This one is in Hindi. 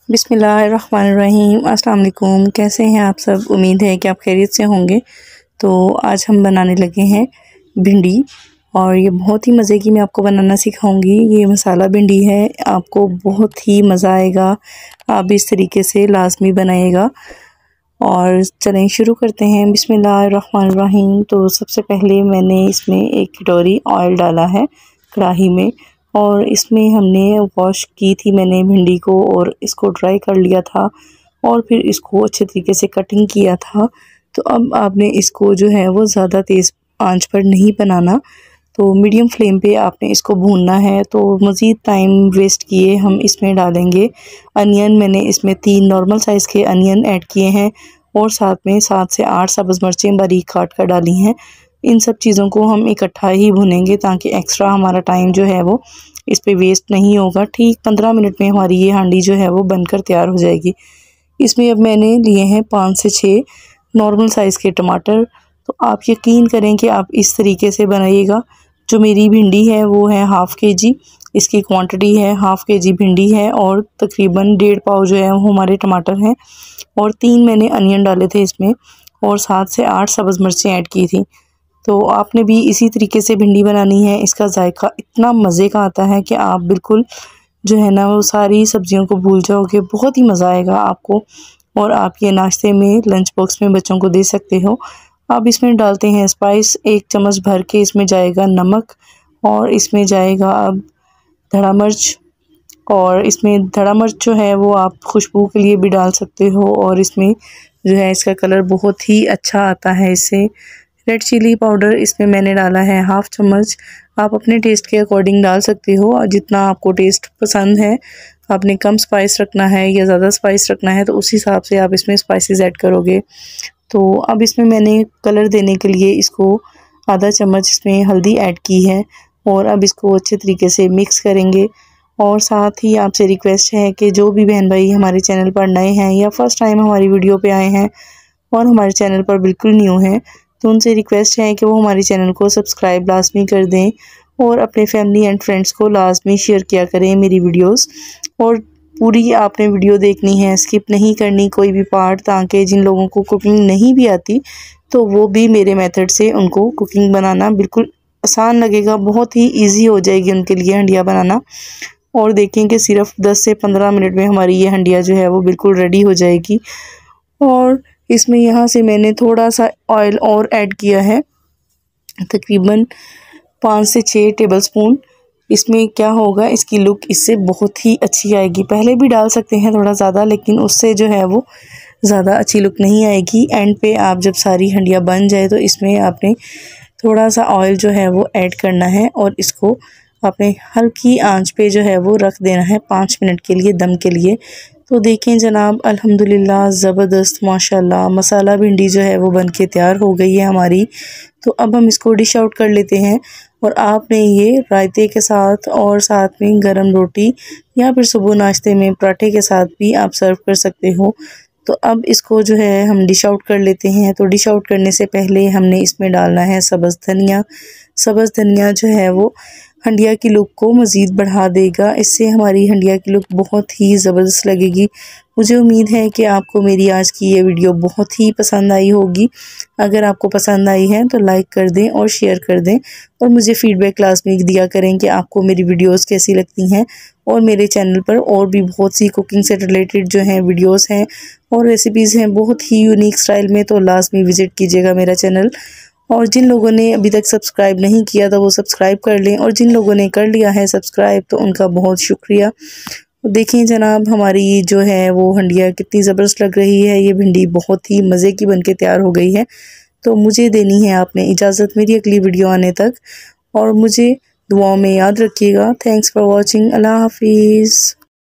बिस्मिल्लाहिर्रहमानिर्रहीम। अस्सलाम वालेकुम। कैसे हैं आप सब? उम्मीद है कि आप खैरियत से होंगे। तो आज हम बनाने लगे हैं भिंडी, और ये बहुत ही मज़े की मैं आपको बनाना सिखाऊंगी। ये मसाला भिंडी है, आपको बहुत ही मज़ा आएगा। आप इस तरीके से लाजमी बनाइएगा। और चलें शुरू करते हैं। बिस्मिल्लाहिर्रहमानिर्रहीम। तो सबसे पहले मैंने इसमें 1 कटोरी ऑयल डाला है कढ़ाई में, और इसमें हमने वॉश की थी मैंने भिंडी को, और इसको ड्राई कर लिया था, और फिर इसको अच्छे तरीके से कटिंग किया था। तो अब आपने इसको जो है वो ज़्यादा तेज़ आंच पर नहीं बनाना, तो मीडियम फ्लेम पे आपने इसको भूनना है। तो मज़ीद टाइम वेस्ट किए हम इसमें डालेंगे अनियन। मैंने इसमें 3 नॉर्मल साइज़ के अनियन ऐड किए हैं, और साथ में 7 से 8 सब्ज़ मिर्चें बारीक काट कर डाली हैं। इन सब चीज़ों को हम इकट्ठा ही भुनेंगे, ताकि एक्स्ट्रा हमारा टाइम जो है वो इस पे वेस्ट नहीं होगा। ठीक 15 मिनट में हमारी ये हांडी जो है वो बनकर तैयार हो जाएगी। इसमें अब मैंने लिए हैं 5 से 6 नॉर्मल साइज़ के टमाटर। तो आप यकीन करें कि आप इस तरीके से बनाइएगा। जो मेरी भिंडी है वो है हाफ़ kg, इसकी क्वांटिटी है हाफ़ kg भिंडी है, और तकरीबन 1.5 पाव जो है वो हमारे टमाटर हैं, और 3 मैंने अनियन डाले थे इसमें, और 7 से 8 सब्ज़ मिर्चें ऐड की थी। तो आपने भी इसी तरीके से भिंडी बनानी है। इसका जायका इतना मज़े का आता है कि आप बिल्कुल जो है ना वो सारी सब्जियों को भूल जाओगे। बहुत ही मज़ा आएगा आपको, और आप ये नाश्ते में लंच बॉक्स में बच्चों को दे सकते हो। अब इसमें डालते हैं स्पाइस। 1 चम्मच भर के इसमें जाएगा नमक, और इसमें जाएगा अब धड़ा मिर्च। और इसमें धड़ा मिर्च जो है वो आप खुशबू के लिए भी डाल सकते हो, और इसमें जो है इसका कलर बहुत ही अच्छा आता है इससे। रेड चिली पाउडर इसमें मैंने डाला है हाफ़ चम्मच। आप अपने टेस्ट के अकॉर्डिंग डाल सकते हो, और जितना आपको टेस्ट पसंद है, आपने कम स्पाइस रखना है या ज़्यादा स्पाइस रखना है, तो उस हिसाब से आप इसमें स्पाइसेस ऐड करोगे। तो अब इसमें मैंने कलर देने के लिए इसको आधा चम्मच इसमें हल्दी ऐड की है, और अब इसको अच्छे तरीके से मिक्स करेंगे। और साथ ही आपसे रिक्वेस्ट है कि जो भी बहन भाई हमारे चैनल पर नए हैं या फर्स्ट टाइम हमारी वीडियो पे आए हैं और हमारे चैनल पर बिल्कुल न्यू हैं, तो उनसे रिक्वेस्ट है कि वो हमारे चैनल को सब्सक्राइब लाजमी कर दें, और अपने फैमिली एंड फ्रेंड्स को लाजमी शेयर किया करें मेरी वीडियोस। और पूरी आपने वीडियो देखनी है, स्किप नहीं करनी कोई भी पार्ट, ताकि जिन लोगों को कुकिंग नहीं भी आती तो वो भी मेरे मेथड से उनको कुकिंग बनाना बिल्कुल आसान लगेगा। बहुत ही ईजी हो जाएगी उनके लिए हंडिया बनाना। और देखें कि सिर्फ 10 से 15 मिनट में हमारी ये हंडिया जो है वो बिल्कुल रेडी हो जाएगी। और इसमें यहाँ से मैंने थोड़ा सा ऑयल और ऐड किया है, तकरीबन 5 से 6 टेबलस्पून। इसमें क्या होगा, इसकी लुक इससे बहुत ही अच्छी आएगी। पहले भी डाल सकते हैं थोड़ा ज़्यादा, लेकिन उससे जो है वो ज़्यादा अच्छी लुक नहीं आएगी। एंड पे आप जब सारी हंडिया बन जाए तो इसमें आपने थोड़ा सा ऑयल जो है वो ऐड करना है, और इसको आपने हल्की आंच पे जो है वो रख देना है 5 मिनट के लिए दम के लिए। तो देखें जनाब, अल्हम्दुलिल्लाह ज़बरदस्त माशाल्लाह मसाला भिंडी जो है वो बन के तैयार हो गई है हमारी। तो अब हम इसको डिश आउट कर लेते हैं, और आपने ये रायते के साथ और साथ में गरम रोटी या फिर सुबह नाश्ते में पराठे के साथ भी आप सर्व कर सकते हो। तो अब इसको जो है हम डिश आउट कर लेते हैं। तो डिश आउट करने से पहले हमने इसमें डालना है सब्ज़ धनिया। सब्ज़ धनिया जो है वो हंडिया की लुक को मज़ीद बढ़ा देगा। इससे हमारी हंडिया की लुक बहुत ही ज़बरदस्त लगेगी। मुझे उम्मीद है कि आपको मेरी आज की ये वीडियो बहुत ही पसंद आई होगी। अगर आपको पसंद आई है तो लाइक कर दें और शेयर कर दें, और मुझे फ़ीडबैक लाजमी दिया करें कि आपको मेरी वीडियोस कैसी लगती हैं। और मेरे चैनल पर और भी बहुत सी कुकिंग से रिलेटेड जो हैं वीडियोस हैं और रेसिपीज़ हैं बहुत ही यूनिक स्टाइल में, तो लाजमी विज़िट कीजिएगा मेरा चैनल। और जिन लोगों ने अभी तक सब्सक्राइब नहीं किया तो वो सब्सक्राइब कर लें, और जिन लोगों ने कर लिया है सब्सक्राइब तो उनका बहुत शुक्रिया। देखिए जनाब, हमारी जो है वो हंडिया कितनी ज़बरदस्त लग रही है। ये भिंडी बहुत ही मज़े की बनके तैयार हो गई है। तो मुझे देनी है आपने इजाज़त मेरी अगली वीडियो आने तक, और मुझे दुआओं में याद रखिएगा। Thanks for watching. अल्लाह हाफिज़।